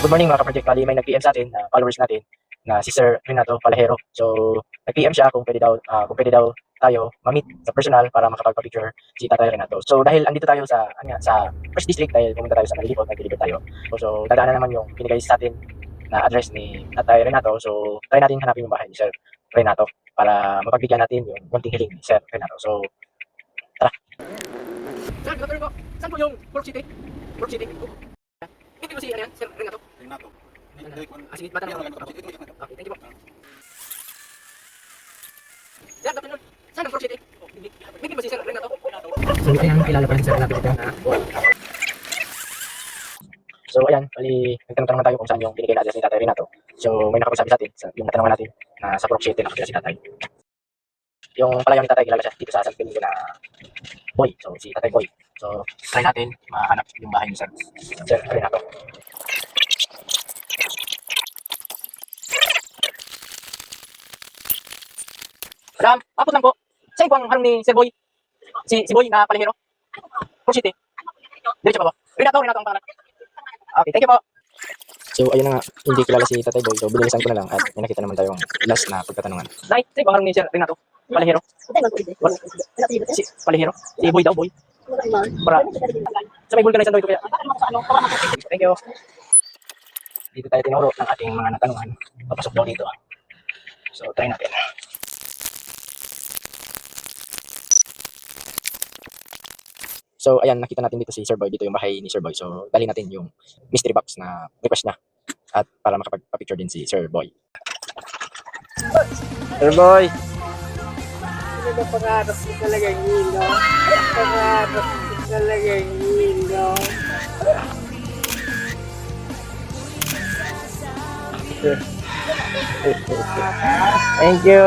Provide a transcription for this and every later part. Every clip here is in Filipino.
Good morning mga ka-project. Bali, may nag-PM sa atin na followers natin na si Sir Renato Palahero. So, nag-PM siya kung pwede daw tayo ma-meet sa personal para makapagpa-picture si Tatay Renato. So, dahil andito tayo sa First District, dahil pumunta tayo sa Malilipot, nag-deliver tayo. So, dadaanan naman yung binigay sa atin na address ni Tatay Renato. So, try natin hanapin yung bahay ni Sir Renato para mapagbigyan natin yung konting hiling ni Sir Renato. So, tara. Sir, good afternoon po. Saan po yung Port City? Port City. Hindi po si ano yan, Sir Renato? Renato. Sige, matanong ako. Okay, thank you po. Sir, good afternoon. Saan ang Port City? Hindi ba si Sir Renato? So, ayan, kilala pa rin si Sir Renato dito na. So, ayan, bali, nagtanong tayo kung saan yung binigay na address ni Tatay Renato. So, may nakapagsabi sa atin, yung natanungan natin na sa Port City nakapila si Tatay. Yung palayaw ni Tatay, kilala siya dito sa San Felipe na Boy. So, si Tatay Boy. So, try natin mahanap yung bahay ni Sir Renato. Madam, apot lang po. Saan po ang harong ni Sir Boy? Si Boy na palihero? Port City? Diretso pa po. Renato ang pangalan. Okay, thank you po. So, ayun na nga, hindi kilala si Tatay Boy. So, binilisan ko na lang at may nakita naman tayong last na pagtatanungan. Nay, saan po ang harong ni Sir Renato? Palihero? Si palihero? Si Boy daw, Boy? Para sa may vulcanized daw ito kaya. Thank you. Dito tayo tinuro ng ating mga natanungan. Papasok daw dito. So, try natin. So, ayan, nakita natin dito si Sir Boy. Dito yung bahay ni Sir Boy. So, dali natin yung mystery box na request niya. At para makapag-picture din si Sir Boy. Sir Boy! Ano pangarap ko talaga hilo? Pangarap ko talaga hilo. Thank you!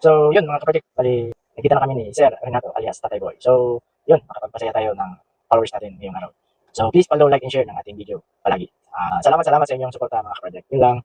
So, yun mga kapatid. Bali, nakita na kami ni Sir Renato alias Tatay Boy. So, yun, makapagpasaya tayo ng followers natin ngayong araw. So, please follow, like, and share ng ating video palagi. Salamat sa inyong suporta mga kapatid. Yun lang.